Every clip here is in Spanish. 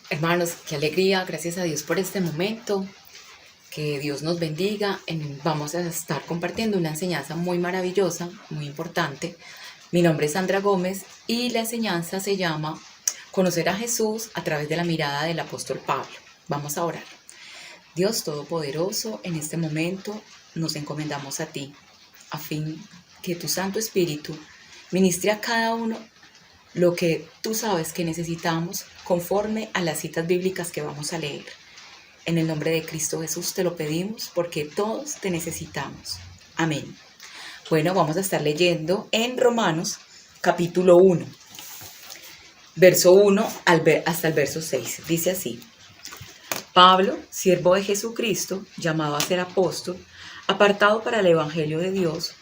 Hermanos, qué alegría, gracias a Dios por este momento, que Dios nos bendiga. Vamos a estar compartiendo una enseñanza muy maravillosa, muy importante. Mi nombre es Sandra Gómez y la enseñanza se llama Conocer a Jesús a través de la mirada del apóstol Pablo. Vamos a orar. Dios Todopoderoso, en este momento nos encomendamos a ti, a fin que tu Santo Espíritu ministre a cada uno lo que tú sabes que necesitamos conforme a las citas bíblicas que vamos a leer. En el nombre de Cristo Jesús te lo pedimos porque todos te necesitamos. Amén. Bueno, vamos a estar leyendo en Romanos capítulo 1, verso 1 hasta el verso 6. Dice así: Pablo, siervo de Jesucristo, llamado a ser apóstol, apartado para el evangelio de Dios,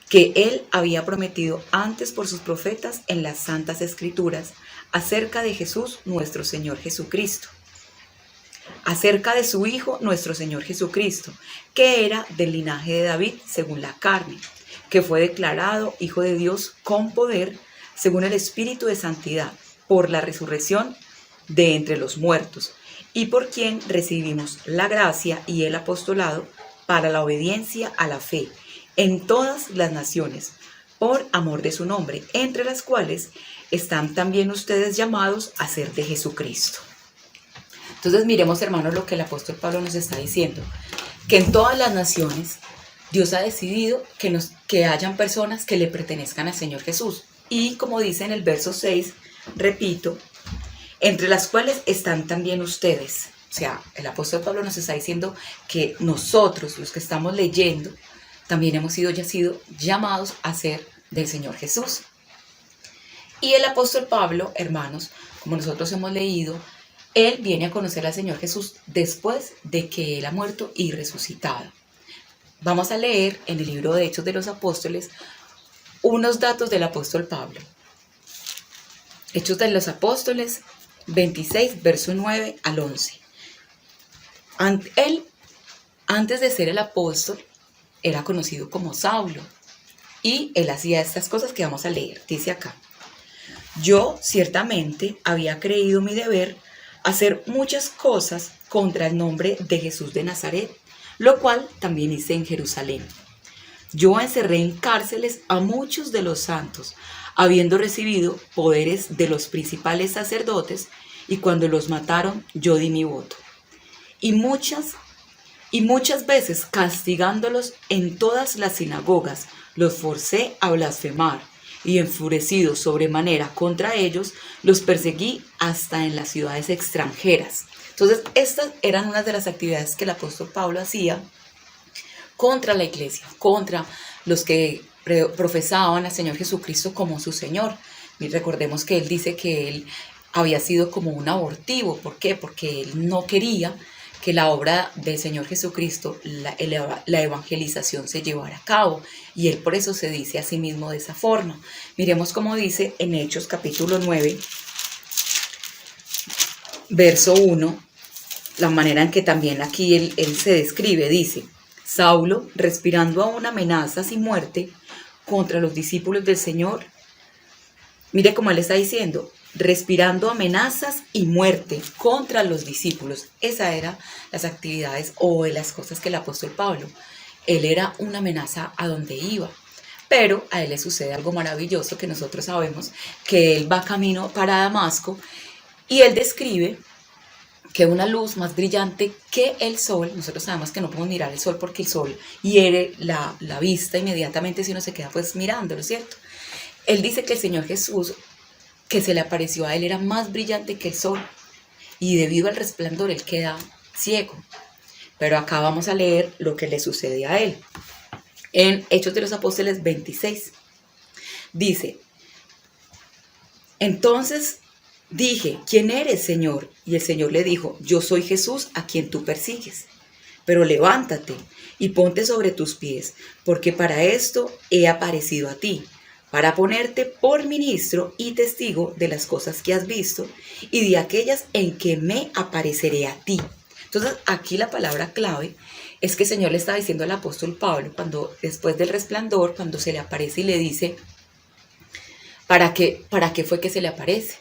que él había prometido antes por sus profetas en las santas escrituras, acerca de Jesús nuestro Señor Jesucristo, acerca de su Hijo nuestro Señor Jesucristo, que era del linaje de David según la carne, que fue declarado Hijo de Dios con poder, según el Espíritu de santidad, por la resurrección de entre los muertos, y por quien recibimos la gracia y el apostolado para la obediencia a la fe en todas las naciones, por amor de su nombre, entre las cuales están también ustedes llamados a ser de Jesucristo. Entonces miremos, hermanos, lo que el apóstol Pablo nos está diciendo, que en todas las naciones Dios ha decidido que hayan personas que le pertenezcan al Señor Jesús. Y como dice en el verso 6, repito, entre las cuales están también ustedes. O sea, el apóstol Pablo nos está diciendo que nosotros, los que estamos leyendo, también hemos sido llamados a ser del Señor Jesús. Y el apóstol Pablo, hermanos, como nosotros hemos leído, él viene a conocer al Señor Jesús después de que él ha muerto y resucitado. Vamos a leer en el libro de Hechos de los Apóstoles unos datos del apóstol Pablo. Hechos de los Apóstoles 26, verso 9 al 11. Él, antes de ser el apóstol, era conocido como Saulo, y él hacía estas cosas que vamos a leer. Dice acá: yo ciertamente había creído mi deber hacer muchas cosas contra el nombre de Jesús de Nazaret, lo cual también hice en Jerusalén. Yo encerré en cárceles a muchos de los santos, habiendo recibido poderes de los principales sacerdotes, y cuando los mataron yo di mi voto. Y muchas veces, castigándolos en todas las sinagogas, los forcé a blasfemar, y enfurecido sobremanera contra ellos, los perseguí hasta en las ciudades extranjeras. Entonces, estas eran unas de las actividades que el apóstol Pablo hacía contra la iglesia, contra los que profesaban al Señor Jesucristo como su Señor. Y recordemos que él dice que él había sido como un abortivo. ¿Por qué? Porque él no quería que la obra del Señor Jesucristo, la evangelización, se llevara a cabo. Y él por eso se dice a sí mismo de esa forma. Miremos cómo dice en Hechos capítulo 9, verso 1, la manera en que también aquí él se describe. Dice: Saulo, respirando aún amenazas y muerte contra los discípulos del Señor. Mire cómo él está diciendo, respirando amenazas y muerte contra los discípulos. Esas eran las actividades o las cosas que el apóstol Pablo, él era una amenaza a donde iba. Pero a él le sucede algo maravilloso, que nosotros sabemos que él va camino para Damasco, y él describe que una luz más brillante que el sol, nosotros sabemos que no podemos mirar el sol porque el sol hiere la vista inmediatamente si uno se queda pues mirándolo, ¿cierto? Él dice que el Señor Jesús, que se le apareció a él, era más brillante que el sol, y debido al resplandor él queda ciego. Pero acá vamos a leer lo que le sucede a él. En Hechos de los Apóstoles 26, dice: entonces dije, ¿quién eres, Señor? Y el Señor le dijo, yo soy Jesús a quien tú persigues. Pero levántate y ponte sobre tus pies, porque para esto he aparecido a ti, para ponerte por ministro y testigo de las cosas que has visto y de aquellas en que me apareceré a ti. Entonces, aquí la palabra clave es que el Señor le está diciendo al apóstol Pablo, cuando después del resplandor, cuando se le aparece y le dice, ¿para qué fue que se le aparece?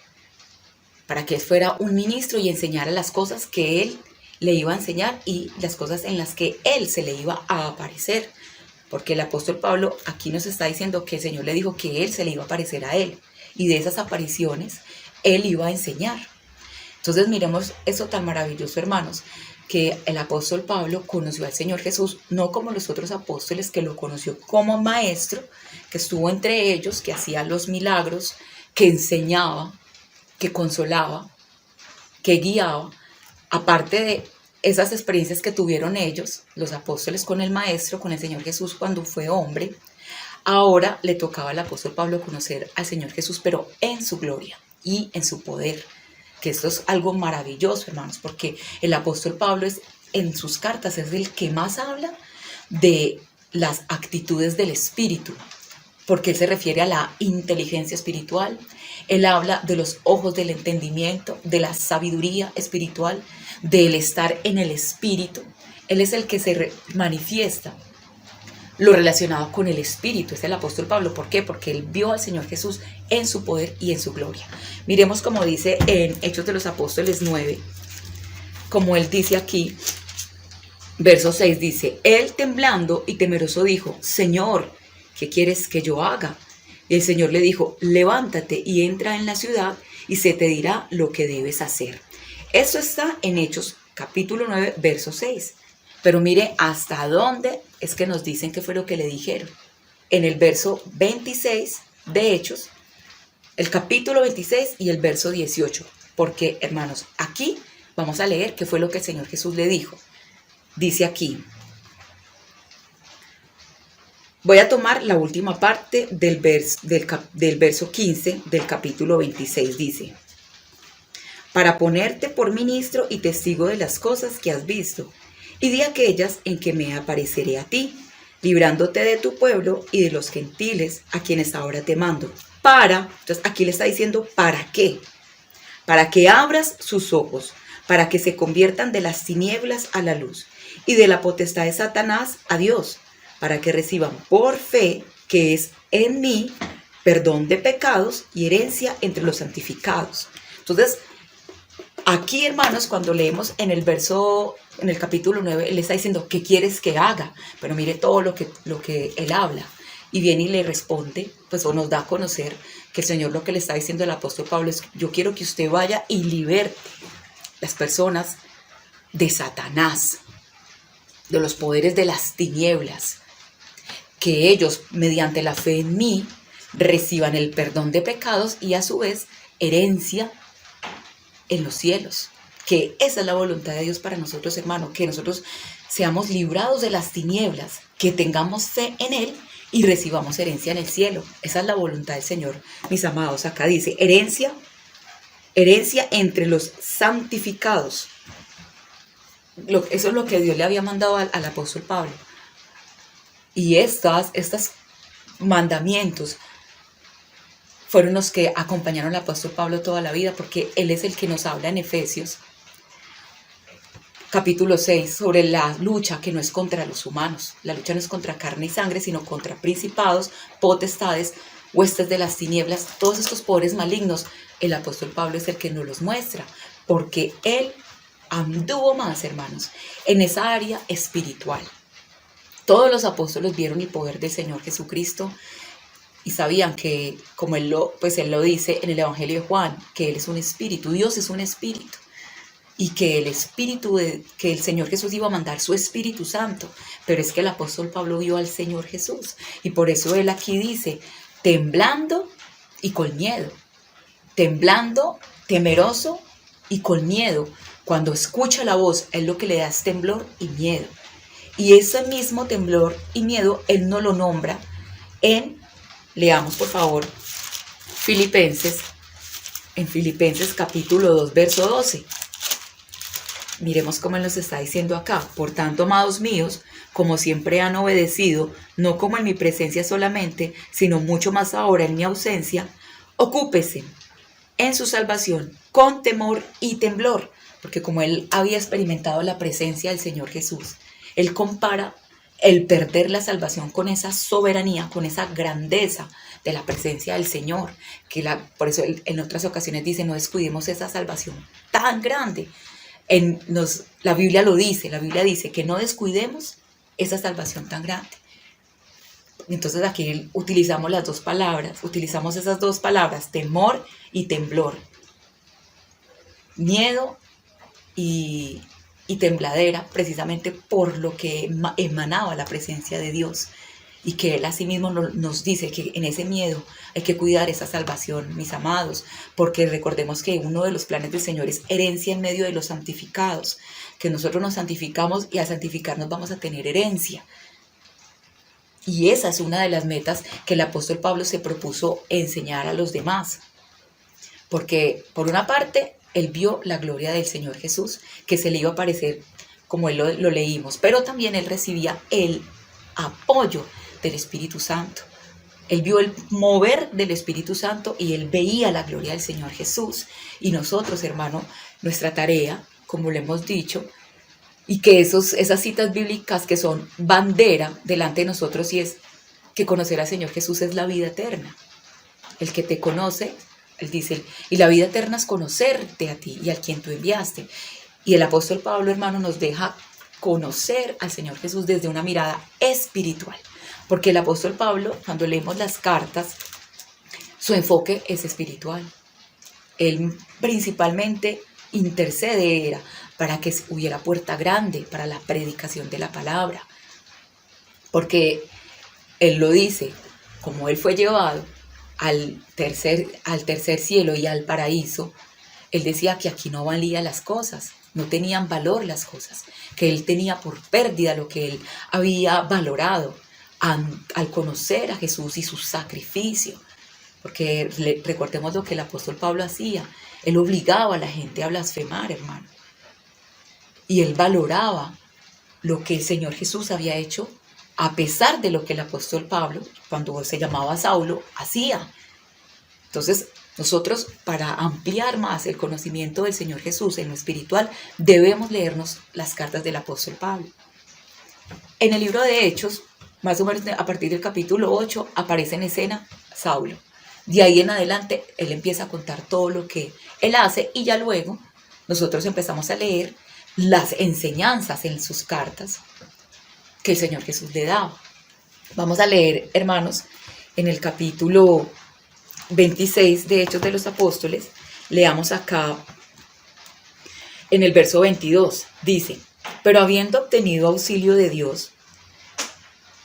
para que él fuera un ministro y enseñara las cosas que él le iba a enseñar y las cosas en las que él se le iba a aparecer. Porque el apóstol Pablo aquí nos está diciendo que el Señor le dijo que él se le iba a aparecer a él. Y de esas apariciones, él iba a enseñar. Entonces miremos eso tan maravilloso, hermanos, que el apóstol Pablo conoció al Señor Jesús, no como los otros apóstoles, que lo conoció como maestro, que estuvo entre ellos, que hacía los milagros, que enseñaba, que consolaba, que guiaba. Aparte de esas experiencias que tuvieron ellos, los apóstoles con el Maestro, con el Señor Jesús cuando fue hombre, ahora le tocaba al apóstol Pablo conocer al Señor Jesús, pero en su gloria y en su poder. Que esto es algo maravilloso, hermanos, porque el apóstol Pablo en sus cartas es el que más habla de las actitudes del Espíritu, porque él se refiere a la inteligencia espiritual, él habla de los ojos del entendimiento, de la sabiduría espiritual, del estar en el Espíritu. Él es el que se manifiesta lo relacionado con el Espíritu, es el apóstol Pablo. ¿Por qué? Porque él vio al Señor Jesús en su poder y en su gloria. Miremos como dice en Hechos de los Apóstoles 9, como él dice aquí, verso 6 dice, él temblando y temeroso dijo, Señor, ¿qué quieres que yo haga? Y el Señor le dijo, levántate y entra en la ciudad y se te dirá lo que debes hacer. Eso está en Hechos capítulo 9, verso 6. Pero mire hasta dónde es que nos dicen qué fue lo que le dijeron. En el verso 26 de Hechos, el capítulo 26 y el verso 18. Porque, hermanos, aquí vamos a leer qué fue lo que el Señor Jesús le dijo. Dice aquí, voy a tomar la última parte del verso 15 del capítulo 26. Dice, para ponerte por ministro y testigo de las cosas que has visto, y de aquellas en que me apareceré a ti, librándote de tu pueblo y de los gentiles a quienes ahora te mando. Entonces aquí le está diciendo, ¿para qué? Para que abras sus ojos, para que se conviertan de las tinieblas a la luz, y de la potestad de Satanás a Dios, para que reciban por fe, que es en mí, perdón de pecados y herencia entre los santificados. Entonces, aquí, hermanos, cuando leemos en el capítulo 9, él está diciendo, ¿qué quieres que haga? Pero mire todo lo que él habla. Y viene y le responde, pues o nos da a conocer que el Señor lo que le está diciendo al apóstol Pablo es, yo quiero que usted vaya y liberte las personas de Satanás, de los poderes de las tinieblas, que ellos, mediante la fe en mí, reciban el perdón de pecados y a su vez herencia en los cielos. Que esa es la voluntad de Dios para nosotros, hermanos, que nosotros seamos librados de las tinieblas, que tengamos fe en Él y recibamos herencia en el cielo. Esa es la voluntad del Señor, mis amados. Acá dice, herencia entre los santificados. Eso es lo que Dios le había mandado al apóstol Pablo. Y estos mandamientos fueron los que acompañaron al apóstol Pablo toda la vida, porque él es el que nos habla en Efesios capítulo 6 sobre la lucha que no es contra los humanos. La lucha no es contra carne y sangre, sino contra principados, potestades, huestes de las tinieblas, todos estos poderes malignos. El apóstol Pablo es el que nos los muestra, porque él anduvo más, hermanos, en esa área espiritual. Todos los apóstoles vieron el poder del Señor Jesucristo y sabían que, como él lo dice en el Evangelio de Juan, que Él es un espíritu, Dios es un espíritu, y que que el Señor Jesús iba a mandar su Espíritu Santo. Pero es que el apóstol Pablo vio al Señor Jesús, y por eso él aquí dice, temblando y con miedo, temblando, temeroso y con miedo. Cuando escucha la voz, él lo que le da es temblor y miedo. Y ese mismo temblor y miedo, él no lo nombra leamos por favor, en Filipenses capítulo 2, verso 12. Miremos cómo él nos está diciendo acá. Por tanto, amados míos, como siempre han obedecido, no como en mi presencia solamente, sino mucho más ahora en mi ausencia, ocúpese en su salvación con temor y temblor. Porque como él había experimentado la presencia del Señor Jesús, él compara el perder la salvación con esa soberanía, con esa grandeza de la presencia del Señor, por eso en otras ocasiones dice, no descuidemos esa salvación tan grande. La Biblia lo dice, la Biblia dice que no descuidemos esa salvación tan grande. Entonces aquí utilizamos esas dos palabras, temor y temblor, miedo y tembladera, precisamente por lo que emanaba la presencia de Dios, y que Él asimismo nos dice que en ese miedo hay que cuidar esa salvación, mis amados, porque recordemos que uno de los planes del Señor es herencia en medio de los santificados, que nosotros nos santificamos y al santificarnos vamos a tener herencia. Y esa es una de las metas que el apóstol Pablo se propuso enseñar a los demás, porque por una parte él vio la gloria del Señor Jesús, que se le iba a aparecer como él lo leímos, pero también él recibía el apoyo del Espíritu Santo. Él vio el mover del Espíritu Santo y él veía la gloria del Señor Jesús. Y nosotros, hermano, nuestra tarea, como le hemos dicho, y que esas citas bíblicas que son bandera delante de nosotros, y es que conocer al Señor Jesús es la vida eterna. El que te conoce, él dice, y la vida eterna es conocerte a ti y al quien tú enviaste. Y el apóstol Pablo, hermano, nos deja conocer al Señor Jesús desde una mirada espiritual. Porque el apóstol Pablo, cuando leemos las cartas, su enfoque es espiritual. Él principalmente intercede para que hubiera puerta grande para la predicación de la palabra. Porque él lo dice, como él fue llevado al tercer cielo y al paraíso, él decía que aquí no valían las cosas, no tenían valor las cosas, que él tenía por pérdida lo que él había valorado al conocer a Jesús y su sacrificio. Porque recordemos lo que el apóstol Pablo hacía, él obligaba a la gente a blasfemar, hermano. Y él valoraba lo que el Señor Jesús había hecho, a pesar de lo que el apóstol Pablo, cuando se llamaba Saulo, hacía. Entonces, nosotros, para ampliar más el conocimiento del Señor Jesús en lo espiritual, debemos leernos las cartas del apóstol Pablo. En el libro de Hechos, más o menos a partir del capítulo 8, aparece en escena Saulo. De ahí en adelante, él empieza a contar todo lo que él hace, y ya luego nosotros empezamos a leer las enseñanzas en sus cartas que el Señor Jesús le daba. Vamos a leer, hermanos, en el capítulo 26 de Hechos de los Apóstoles, leamos acá en el verso 22, dice: pero habiendo obtenido auxilio de Dios,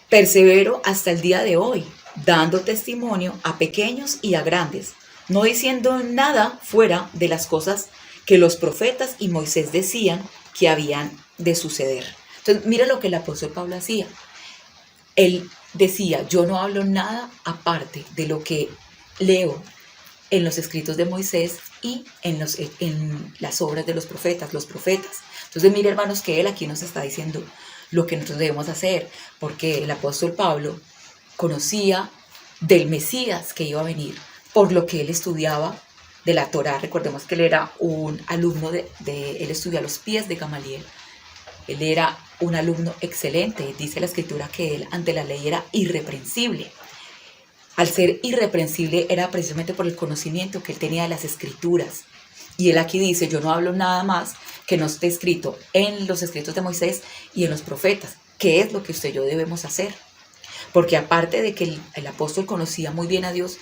persevero hasta el día de hoy, dando testimonio a pequeños y a grandes, no diciendo nada fuera de las cosas que los profetas y Moisés decían que habían de suceder. Entonces, mira lo que el apóstol Pablo hacía. Él decía, yo no hablo nada aparte de lo que leo en los escritos de Moisés y en las obras de los profetas. Entonces, mire, hermanos, que él aquí nos está diciendo lo que nosotros debemos hacer, porque el apóstol Pablo conocía del Mesías que iba a venir, por lo que él estudiaba de la Torá. Recordemos que él era un alumno él estudió a los pies de Gamaliel. Él era un alumno excelente. Dice la escritura que él ante la ley era irreprensible. Al ser irreprensible era precisamente por el conocimiento que él tenía de las escrituras. Y él aquí dice, yo no hablo nada más que no esté escrito en los escritos de Moisés y en los profetas, que es lo que usted y yo debemos hacer. Porque aparte de que el apóstol conocía muy bien a Dios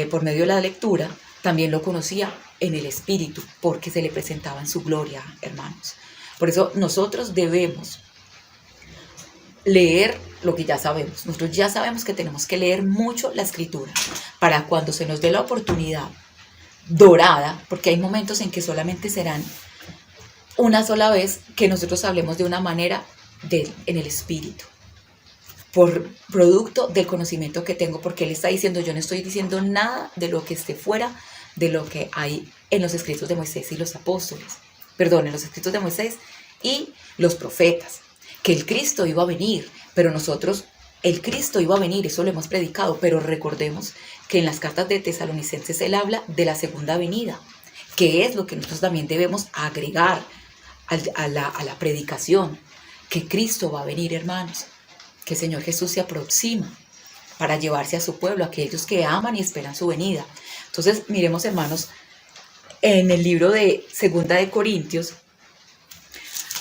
por medio de la lectura, también lo conocía en el Espíritu, porque se le presentaba en su gloria, hermanos. Por eso nosotros debemos leer lo que ya sabemos. Nosotros ya sabemos que tenemos que leer mucho la Escritura para cuando se nos dé la oportunidad dorada, porque hay momentos en que solamente serán una sola vez que nosotros hablemos de una manera en el Espíritu, por producto del conocimiento que tengo, porque él está diciendo, yo no estoy diciendo nada de lo que esté fuera de lo que hay en los escritos de Moisés y los apóstoles, en los escritos de Moisés y los profetas, que el Cristo iba a venir, pero nosotros, el Cristo iba a venir, eso lo hemos predicado, pero recordemos que en las cartas de Tesalonicenses él habla de la segunda venida, que es lo que nosotros también debemos agregar a la predicación, que Cristo va a venir, hermanos, que el Señor Jesús se aproxima. para llevarse a su pueblo, a aquellos que aman y esperan su venida. Entonces, miremos, hermanos, en el libro de Segunda de Corintios,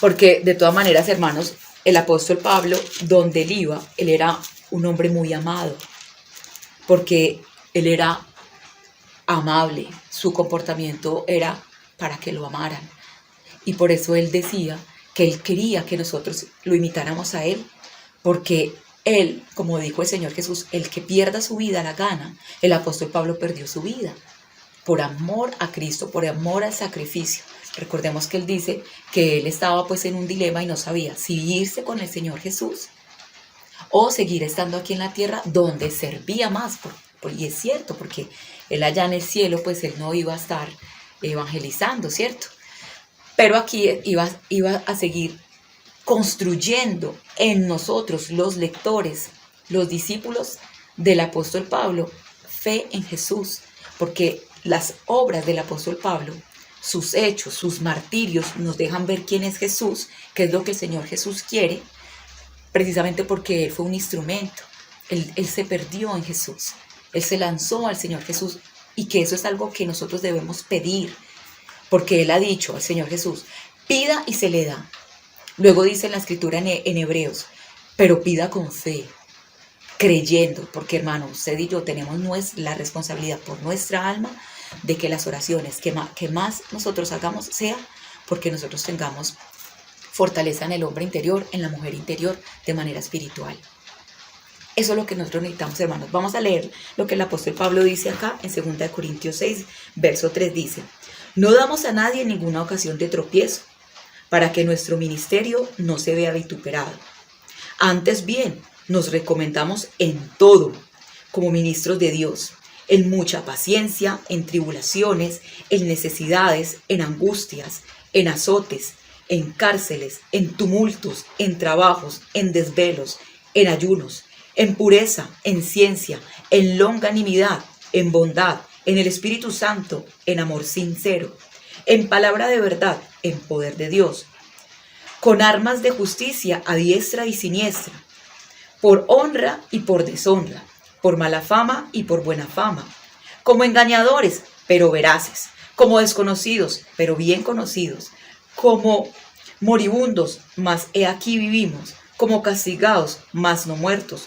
porque de todas maneras, hermanos, el apóstol Pablo, donde él iba, él era un hombre muy amado, porque él era amable, su comportamiento era para que lo amaran. Y por eso él decía que él quería que nosotros lo imitáramos a él, porque él, como dijo el Señor Jesús, el que pierda su vida la gana. El apóstol Pablo perdió su vida por amor a Cristo, por amor al sacrificio. Recordemos que él dice que él estaba pues en un dilema y no sabía si irse con el Señor Jesús o seguir estando aquí en la tierra donde servía más. Y es cierto, porque él allá en el cielo pues él no iba a estar evangelizando, ¿cierto? Pero aquí iba a seguir construyendo en nosotros, los lectores, los discípulos del apóstol Pablo, fe en Jesús, porque las obras del apóstol Pablo, sus hechos, sus martirios, nos dejan ver quién es Jesús, qué es lo que el Señor Jesús quiere, precisamente porque Él fue un instrumento. Él se perdió en Jesús, Él se lanzó al Señor Jesús, y que eso es algo que nosotros debemos pedir, porque Él ha dicho al Señor Jesús, pida y se le da. Luego dice en la escritura en Hebreos, pero pida con fe, creyendo, porque hermano, usted y yo tenemos la responsabilidad por nuestra alma de que las oraciones que más nosotros hagamos sea porque nosotros tengamos fortaleza en el hombre interior, en la mujer interior, de manera espiritual. Eso es lo que nosotros necesitamos, hermanos. Vamos a leer lo que el apóstol Pablo dice acá en 2 Corintios 6, verso 3 dice, no damos a nadie ninguna ocasión de tropiezo, para que nuestro ministerio no se vea vituperado. Antes bien, nos recomendamos en todo, como ministros de Dios, en mucha paciencia, en tribulaciones, en necesidades, en angustias, en azotes, en cárceles, en tumultos, en trabajos, en desvelos, en ayunos, en pureza, en ciencia, en longanimidad, en bondad, en el Espíritu Santo, en amor sincero, en palabra de verdad, en poder de Dios, con armas de justicia a diestra y siniestra, por honra y por deshonra, por mala fama y por buena fama, como engañadores, pero veraces, como desconocidos, pero bien conocidos, como moribundos, mas he aquí vivimos, como castigados, mas no muertos,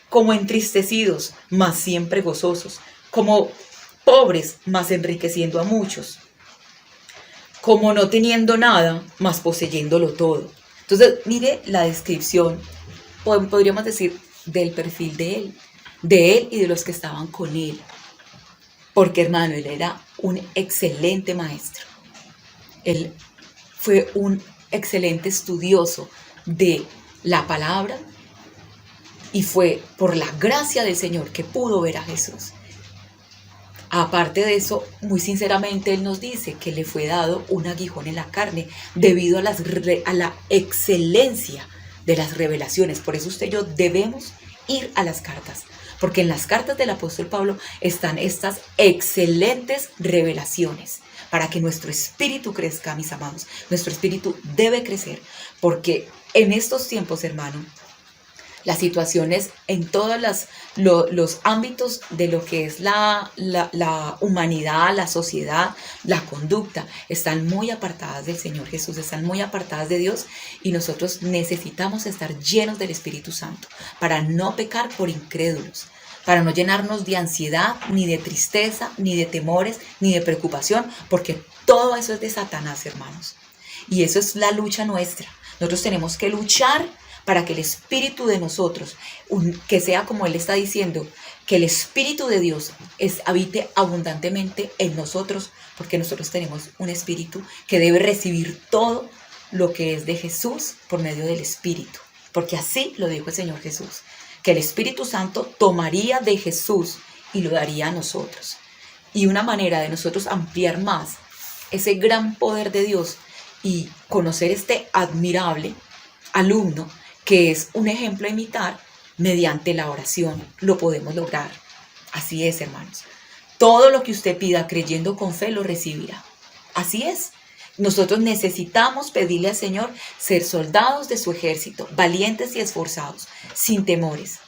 como entristecidos, mas siempre gozosos, como pobres, mas enriqueciendo a muchos, como no teniendo nada, mas poseyéndolo todo. Entonces, mire la descripción, podríamos decir, del perfil de él y de los que estaban con él. Porque, hermano, él era un excelente maestro. Él fue un excelente estudioso de la palabra y fue por la gracia del Señor que pudo ver a Jesús. Aparte de eso, muy sinceramente, Él nos dice que le fue dado un aguijón en la carne debido a la excelencia de las revelaciones. Por eso usted y yo debemos ir a las cartas, porque en las cartas del apóstol Pablo están estas excelentes revelaciones para que nuestro espíritu crezca, mis amados. Nuestro espíritu debe crecer, porque en estos tiempos, hermano, las situaciones en todos los ámbitos de lo que es la humanidad, la sociedad, la conducta, están muy apartadas del Señor Jesús, están muy apartadas de Dios, y nosotros necesitamos estar llenos del Espíritu Santo para no pecar por incrédulos, para no llenarnos de ansiedad, ni de tristeza, ni de temores, ni de preocupación, porque todo eso es de Satanás, hermanos. Y eso es la lucha nuestra. Nosotros tenemos que luchar para que el Espíritu de nosotros, que sea como Él está diciendo, que el Espíritu de Dios habite abundantemente en nosotros, porque nosotros tenemos un Espíritu que debe recibir todo lo que es de Jesús por medio del Espíritu, porque así lo dijo el Señor Jesús, que el Espíritu Santo tomaría de Jesús y lo daría a nosotros. Y una manera de nosotros ampliar más ese gran poder de Dios y conocer este admirable alumno, que es un ejemplo a imitar, mediante la oración lo podemos lograr. Así es, hermanos. Todo lo que usted pida creyendo con fe lo recibirá. Así es. Nosotros necesitamos pedirle al Señor ser soldados de su ejército, valientes y esforzados, sin temores.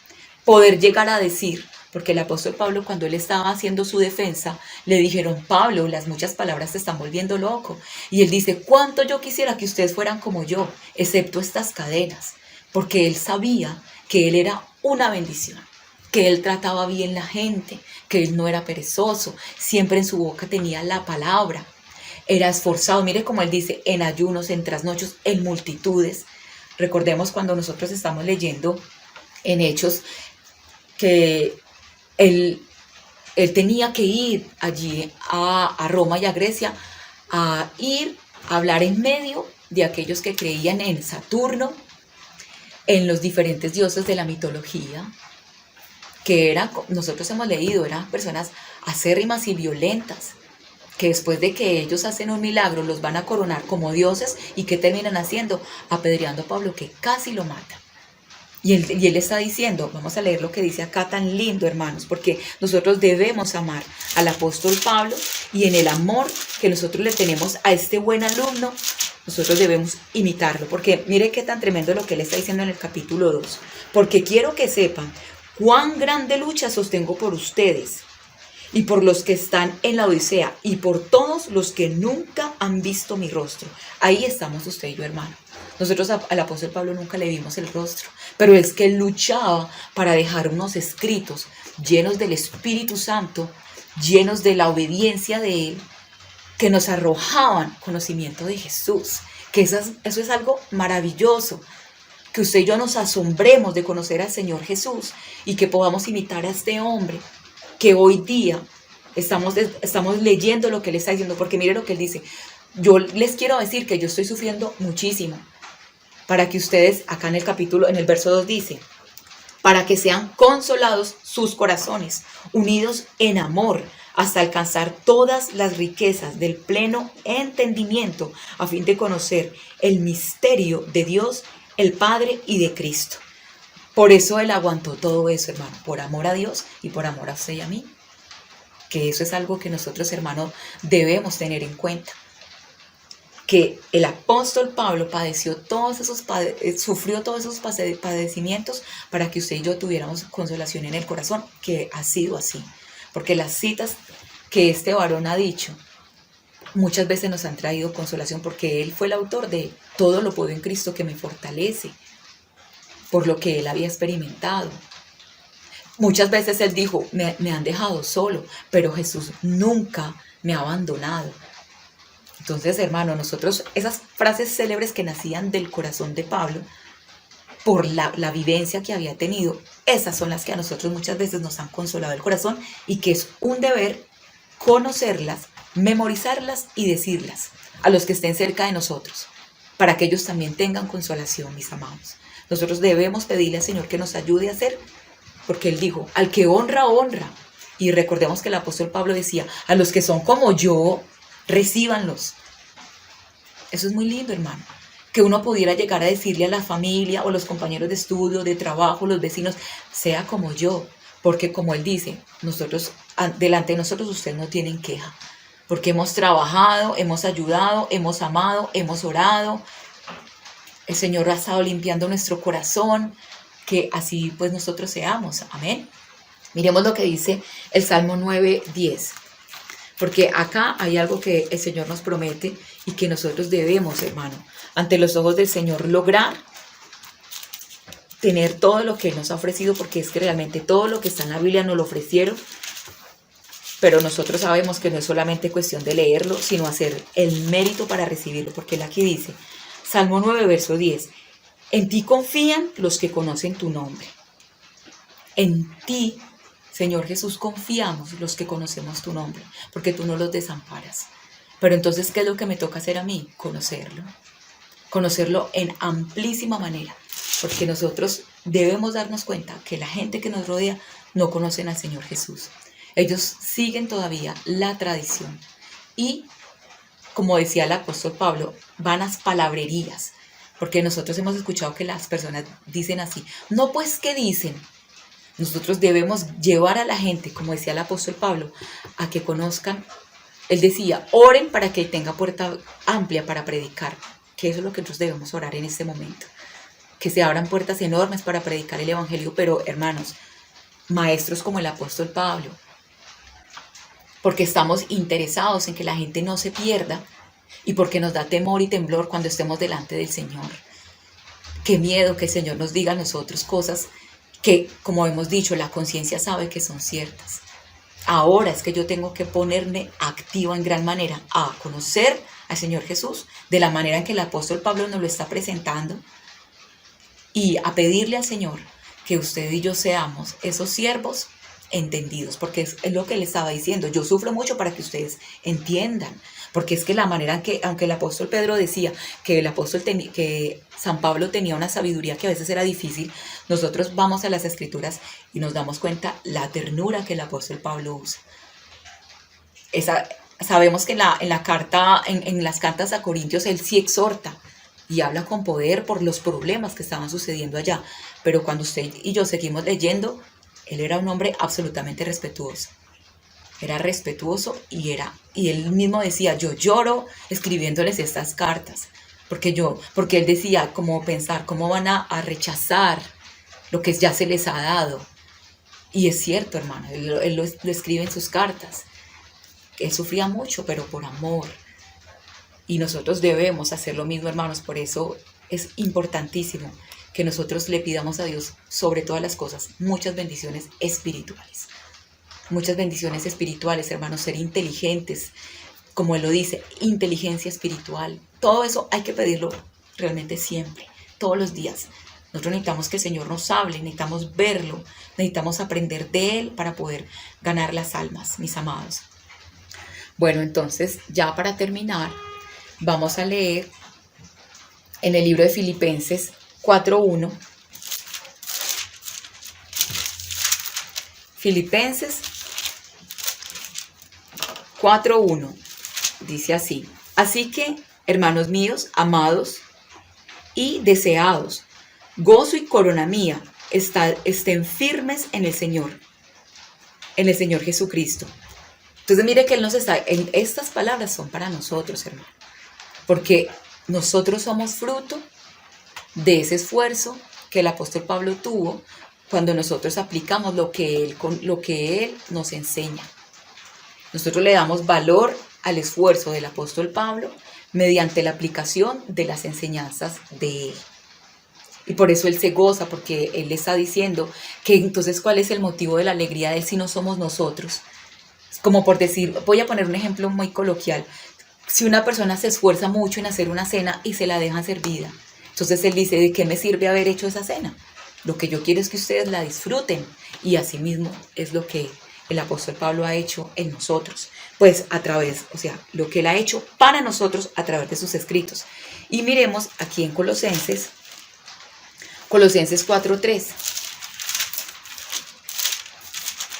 poder llegar a decir, porque el apóstol Pablo, cuando él estaba haciendo su defensa, le dijeron: Pablo, las muchas palabras te están volviendo loco. Y él dice: cuánto yo quisiera que ustedes fueran como yo, excepto estas cadenas, porque él sabía que él era una bendición, que él trataba bien la gente, que él no era perezoso, siempre en su boca tenía la palabra, era esforzado. Mire cómo él dice: en ayunos, en trasnochos, en multitudes. Recordemos cuando nosotros estamos leyendo en Hechos que él, él tenía que ir allí a Roma y a Grecia, a ir a hablar en medio de aquellos que creían en Saturno, en los diferentes dioses de la mitología, que eran, nosotros hemos leído, eran personas acérrimas y violentas, que después de que ellos hacen un milagro los van a coronar como dioses, y que terminan haciendo, apedreando a Pablo, que casi lo mata. Y él está diciendo, vamos a leer lo que dice acá tan lindo, hermanos, porque nosotros debemos amar al apóstol Pablo, y en el amor que nosotros le tenemos a este buen alumno, nosotros debemos imitarlo, porque mire qué tan tremendo lo que él está diciendo en el capítulo 2. Porque quiero que sepan cuán grande lucha sostengo por ustedes y por los que están en la Odisea y por todos los que nunca han visto mi rostro. Ahí estamos usted y yo, hermano. Nosotros al apóstol Pablo nunca le vimos el rostro, pero es que él luchaba para dejar unos escritos llenos del Espíritu Santo, llenos de la obediencia de él, que nos arrojaban conocimiento de Jesús, que eso es algo maravilloso, que usted y yo nos asombremos de conocer al Señor Jesús y que podamos imitar a este hombre, que hoy día estamos leyendo lo que él está diciendo, porque mire lo que él dice: yo les quiero decir que yo estoy sufriendo muchísimo, para que ustedes, acá en el capítulo, en el verso 2 dice: para que sean consolados sus corazones, unidos en amor, hasta alcanzar todas las riquezas del pleno entendimiento, a fin de conocer el misterio de Dios, el Padre, y de Cristo. Por eso él aguantó todo eso, hermano, por amor a Dios y por amor a usted y a mí. Que eso es algo que nosotros, hermanos, debemos tener en cuenta. Que el apóstol Pablo sufrió todos esos padecimientos para que usted y yo tuviéramos consolación en el corazón, que ha sido así. Porque las citas que este varón ha dicho muchas veces nos han traído consolación, porque él fue el autor de todo lo puedo en Cristo que me fortalece, por lo que él había experimentado. Muchas veces él dijo: me han dejado solo, pero Jesús nunca me ha abandonado. Entonces, hermano, nosotros, esas frases célebres que nacían del corazón de Pablo, por la vivencia que había tenido, esas son las que a nosotros muchas veces nos han consolado el corazón, y que es un deber conocerlas, memorizarlas y decirlas a los que estén cerca de nosotros, para que ellos también tengan consolación, mis amados. Nosotros debemos pedirle al Señor que nos ayude a hacer, porque Él dijo: al que honra, honra. Y recordemos que el apóstol Pablo decía: a los que son como yo, recíbanlos. Eso es muy lindo, hermano, que uno pudiera llegar a decirle a la familia o los compañeros de estudio, de trabajo, los vecinos: sea como yo, porque como él dice, nosotros, delante de nosotros ustedes no tienen queja, porque hemos trabajado, hemos ayudado, hemos amado, hemos orado. El Señor ha estado limpiando nuestro corazón, que así pues nosotros seamos. Amén. Miremos lo que dice el Salmo 9:10. Porque acá hay algo que el Señor nos promete y que nosotros debemos, hermano, ante los ojos del Señor, lograr tener todo lo que Él nos ha ofrecido, porque es que realmente todo lo que está en la Biblia nos lo ofrecieron, pero nosotros sabemos que no es solamente cuestión de leerlo, sino hacer el mérito para recibirlo, porque Él aquí dice, Salmo 9, verso 10, en ti confían los que conocen tu nombre. En ti, Señor Jesús, confiamos los que conocemos tu nombre, porque tú no los desamparas. Pero entonces, ¿qué es lo que me toca hacer a mí? Conocerlo en amplísima manera, porque nosotros debemos darnos cuenta que la gente que nos rodea no conocen al Señor Jesús. Ellos siguen todavía la tradición y, como decía el apóstol Pablo, vanas palabrerías, porque nosotros hemos escuchado que las personas dicen así: no, pues, ¿qué dicen? Nosotros debemos llevar a la gente, como decía el apóstol Pablo, a que conozcan. Él decía: oren para que tenga puerta amplia para predicar, que eso es lo que nosotros debemos orar en este momento, que se abran puertas enormes para predicar el evangelio. Pero hermanos, maestros como el apóstol Pablo, porque estamos interesados en que la gente no se pierda y porque nos da temor y temblor cuando estemos delante del Señor. Qué miedo que el Señor nos diga a nosotros cosas que, como hemos dicho, la conciencia sabe que son ciertas. Ahora es que yo tengo que ponerme activa en gran manera a conocer al Señor Jesús de la manera en que el apóstol Pablo nos lo está presentando y a pedirle al Señor que usted y yo seamos esos siervos entendidos, porque es lo que él estaba diciendo. Yo sufro mucho para que ustedes entiendan, porque es que la manera en que, aunque el apóstol Pedro decía que que San Pablo tenía una sabiduría que a veces era difícil, nosotros vamos a las escrituras y nos damos cuenta la ternura que el apóstol Pablo usa. Sabemos que en las cartas a Corintios él sí exhorta y habla con poder por los problemas que estaban sucediendo allá, pero cuando usted y yo seguimos leyendo, él era un hombre absolutamente respetuoso. Era respetuoso y él mismo decía, yo lloro escribiéndoles estas cartas, porque él decía, como pensar, cómo van a rechazar lo que ya se les ha dado. Y es cierto, hermano, él lo escribe en sus cartas. Él sufría mucho, pero por amor. Y nosotros debemos hacer lo mismo, hermanos. Por eso es importantísimo que nosotros le pidamos a Dios, sobre todas las cosas, muchas bendiciones espirituales. Muchas bendiciones espirituales, hermanos, ser inteligentes, como Él lo dice, inteligencia espiritual. Todo eso hay que pedirlo realmente siempre, todos los días. Nosotros necesitamos que el Señor nos hable, necesitamos verlo, necesitamos aprender de Él para poder ganar las almas, mis amados. Bueno, entonces, ya para terminar, vamos a leer en el libro de Filipenses 4.1. Filipenses 4.1 dice así: así que, hermanos míos, amados y deseados, gozo y corona mía, estén firmes en el Señor Jesucristo. Entonces mire que estas palabras son para nosotros, hermano, porque nosotros somos fruto de ese esfuerzo que el apóstol Pablo tuvo cuando nosotros aplicamos lo que él nos enseña. Nosotros le damos valor al esfuerzo del apóstol Pablo mediante la aplicación de las enseñanzas de él. Y por eso él se goza, porque él le está diciendo que entonces ¿cuál es el motivo de la alegría de él si no somos nosotros? Como por decir, voy a poner un ejemplo muy coloquial. Si una persona se esfuerza mucho en hacer una cena y se la dejan servida, entonces él dice, ¿de qué me sirve haber hecho esa cena? Lo que yo quiero es que ustedes la disfruten. Y así mismo es lo que el apóstol Pablo ha hecho en nosotros. Pues lo que él ha hecho para nosotros a través de sus escritos. Y miremos aquí en Colosenses 4.3.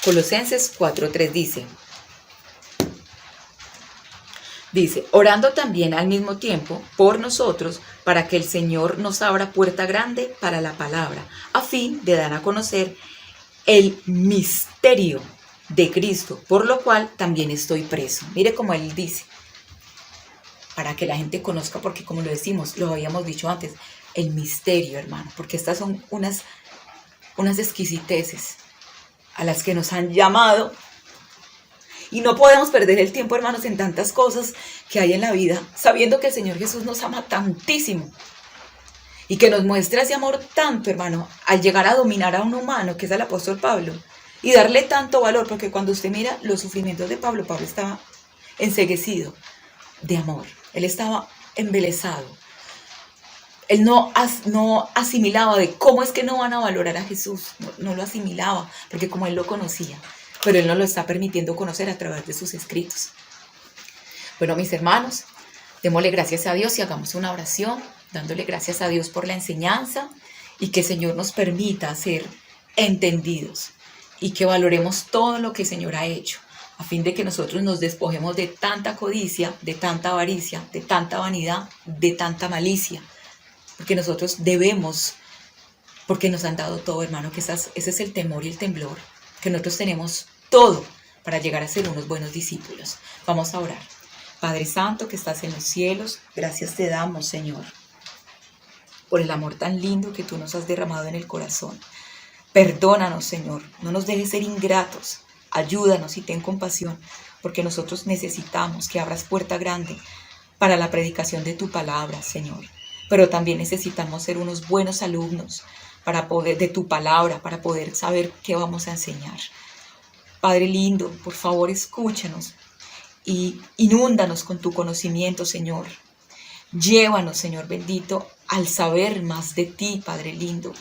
Colosenses 4.3 dice, orando también al mismo tiempo por nosotros, para que el Señor nos abra puerta grande para la palabra, a fin de dar a conocer el misterio de Cristo, por lo cual también estoy preso. Mire cómo él dice, para que la gente conozca, porque como lo habíamos dicho antes, el misterio, hermano, porque estas son unas exquisiteces a las que nos han llamado. Y no podemos perder el tiempo, hermanos, en tantas cosas que hay en la vida, sabiendo que el Señor Jesús nos ama tantísimo y que nos muestra ese amor tanto, hermano, al llegar a dominar a un humano, que es el apóstol Pablo, y darle tanto valor, porque cuando usted mira los sufrimientos de Pablo estaba enceguecido de amor, él estaba embelesado. Él no asimilaba de cómo es que no van a valorar a Jesús, no lo asimilaba, porque como él lo conocía, pero él nos lo está permitiendo conocer a través de sus escritos. Bueno, mis hermanos, démosle gracias a Dios y hagamos una oración, dándole gracias a Dios por la enseñanza y que el Señor nos permita ser entendidos y que valoremos todo lo que el Señor ha hecho, a fin de que nosotros nos despojemos de tanta codicia, de tanta avaricia, de tanta vanidad, de tanta malicia, porque nosotros debemos, porque nos han dado todo, hermano, que ese es el temor y el temblor, que nosotros tenemos todo para llegar a ser unos buenos discípulos. Vamos a orar. Padre Santo que estás en los cielos, gracias te damos, Señor, por el amor tan lindo que tú nos has derramado en el corazón. Perdónanos, Señor, no nos dejes ser ingratos, ayúdanos y ten compasión, porque nosotros necesitamos que abras puerta grande para la predicación de tu palabra, Señor. Pero también necesitamos ser unos buenos alumnos para poder, de tu palabra, para poder saber qué vamos a enseñar. Padre lindo, por favor, escúchanos y inúndanos con tu conocimiento, Señor. Llévanos, Señor bendito, al saber más de ti, Padre lindo.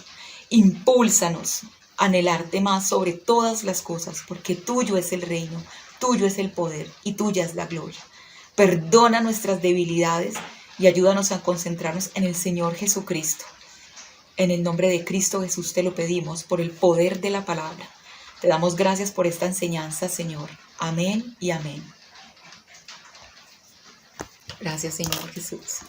Impúlsanos a anhelarte más sobre todas las cosas, porque tuyo es el reino, tuyo es el poder y tuya es la gloria. Perdona nuestras debilidades y ayúdanos a concentrarnos en el Señor Jesucristo. En el nombre de Cristo Jesús te lo pedimos, por el poder de la palabra. Te damos gracias por esta enseñanza, Señor. Amén y amén. Gracias, Señor Jesús.